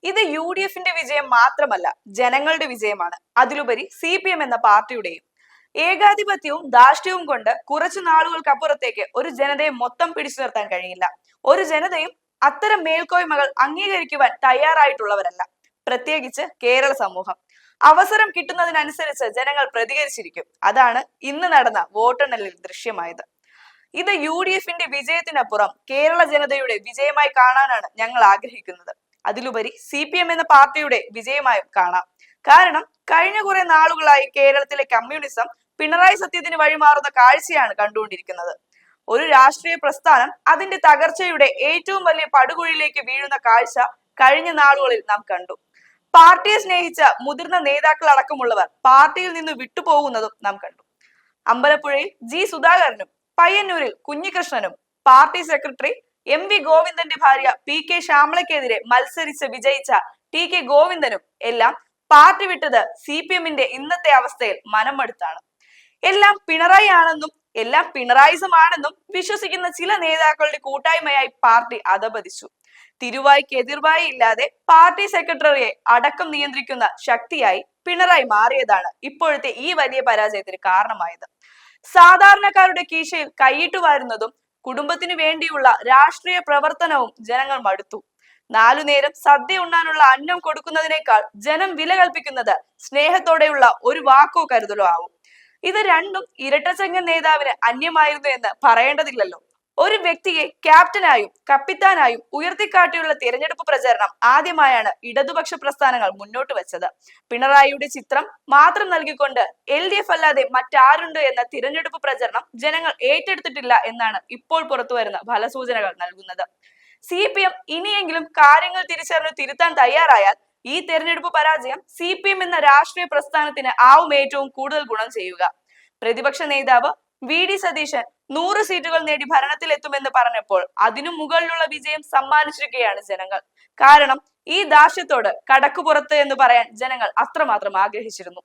ഇത് UDFന്റെ വിജയം മാത്രമല്ല, ജനങ്ങളുടെ വിജയമാണ്. അതിലുപരി CPM എന്ന പാർട്ടിയുടെയും. ഏകാധിപത്യവും ധാർഷ്ട്യവും കൊണ്ട് കുറച്ചു നാളുകൾക്കപ്പുറത്തേക്ക് ഒരു ജനതയെ മൊത്തം പിടിച്ചു നിർത്താൻ കഴിയില്ല. ഒരു ജനതയും അത്തരം മേൽക്കോയ്മകൾ അംഗീകരിക്കുവാൻ തയ്യാറായിട്ടുള്ളവരല്ല, പ്രത്യേകിച്ച് കേരള സമൂഹം. അവസരം കിട്ടുന്നതിനനുസരിച്ച് ജനങ്ങൾ പ്രതികരിച്ചിരിക്കും. അതാണ് ഇന്ന് നടന്ന വോട്ടെണ്ണലിൽ ദൃശ്യമായത്. ഇത് UDFന്റെ വിജയത്തിനപ്പുറം കേരള ജനതയുടെ വിജയമായി കാണാനാണ് ഞങ്ങൾ ആഗ്രഹിക്കുന്നത്. അതിലുപരി CPM എന്ന പാർട്ടിയുടെ വിജയമായും കാണാം. കാരണം കഴിഞ്ഞ കുറെ നാളുകളായി കേരളത്തിലെ കമ്മ്യൂണിസം പിണറായി സത്യത്തിന് വഴിമാറുന്ന കാഴ്ചയാണ് കണ്ടുകൊണ്ടിരിക്കുന്നത്. ഒരു രാഷ്ട്രീയ പ്രസ്ഥാനം അതിന്റെ തകർച്ചയുടെ ഏറ്റവും വലിയ പടുകുഴിയിലേക്ക് വീഴുന്ന കാഴ്ച കഴിഞ്ഞ നാളുകളിൽ നാം കണ്ടു. പാർട്ടിയെ സ്നേഹിച്ച മുതിർന്ന നേതാക്കൾ അടക്കമുള്ളവർ പാർട്ടിയിൽ നിന്ന് വിട്ടുപോകുന്നതും നാം കണ്ടു. അമ്പലപ്പുഴയിൽ G സുധാകരനും പയ്യന്നൂരിൽ കുഞ്ഞികൃഷ്ണനും പാർട്ടി സെക്രട്ടറി MV ഗോവിന്ദന്റെ ഭാര്യ PK ശ്യാമളയ്ക്കെതിരെ മത്സരിച്ച് വിജയിച്ച TK ഗോവിന്ദനും എല്ലാം പാർട്ടി വിട്ടത് CPMന്റെ ഇന്നത്തെ അവസ്ഥയിൽ മനമടുത്താണ്. എല്ലാം പിണറായി ആണെന്നും എല്ലാം പിണറായിസമാണെന്നും വിശ്വസിക്കുന്ന ചില നേതാക്കളുടെ കൂട്ടായ്മയായി പാർട്ടി അധപതിച്ചു. തിരുവായ്ക്ക് എതിർവായി ഇല്ലാതെ പാർട്ടി സെക്രട്ടറിയെ അടക്കം നിയന്ത്രിക്കുന്ന ശക്തിയായി പിണറായി മാറിയതാണ് ഇപ്പോഴത്തെ ഈ വലിയ പരാജയത്തിന് കാരണമായത്. സാധാരണക്കാരുടെ കീശയിൽ കൈയിട്ടു വാരുന്നതും കുടുംബത്തിനു വേണ്ടിയുള്ള രാഷ്ട്രീയ പ്രവർത്തനവും ജനങ്ങൾ മടുത്തു. 4 നേരം സദ്യ ഉണ്ണാനുള്ള അന്നം കൊടുക്കുന്നതിനേക്കാൾ ജനം വില കൽപ്പിക്കുന്നത് സ്നേഹത്തോടെയുള്ള ഒരു വാക്കോ കരുതലോ ആവും. ഇത് രണ്ടും ഇരട്ടച്ചങ്ങൻ നേതാവിന് അന്യമായിരുന്നു എന്ന് പറയേണ്ടതില്ലല്ലോ. ഒരു വ്യക്തിയെ ക്യാപ്റ്റനായും കപ്പിത്താനായും ഉയർത്തിക്കാട്ടിയുള്ള തിരഞ്ഞെടുപ്പ് പ്രചരണം ആദ്യമായാണ് ഇടതുപക്ഷ പ്രസ്ഥാനങ്ങൾ മുന്നോട്ട് വെച്ചത്. പിണറായിയുടെ ചിത്രം മാത്രം നൽകിക്കൊണ്ട് LDF അല്ലാതെ മറ്റാരുണ്ട് എന്ന തിരഞ്ഞെടുപ്പ് പ്രചരണം ജനങ്ങൾ ഏറ്റെടുത്തിട്ടില്ല എന്നാണ് ഇപ്പോൾ പുറത്തുവരുന്ന ഫലസൂചനകൾ നൽകുന്നത്. CPM ഇനിയെങ്കിലും കാര്യങ്ങൾ തിരിച്ചറിഞ്ഞു തിരുത്താൻ തയ്യാറായാൽ ഈ തെരഞ്ഞെടുപ്പ് പരാജയം CPM എന്ന രാഷ്ട്രീയ പ്രസ്ഥാനത്തിന് ആവും ഏറ്റവും കൂടുതൽ ഗുണം ചെയ്യുക. പ്രതിപക്ഷ നേതാവ് VD സതീശൻ 100 സീറ്റുകൾ നേടി ഭരണത്തിലെത്തുമെന്ന് പറഞ്ഞപ്പോൾ അതിനു മുകളിലുള്ള വിജയം സമ്മാനിച്ചിരിക്കുകയാണ് ജനങ്ങൾ. കാരണം ഈ ദാർഷ്ട്യത്തോട് കടക്കുപുറത്ത് എന്ന് പറയാൻ ജനങ്ങൾ അത്രമാത്രം ആഗ്രഹിച്ചിരുന്നു.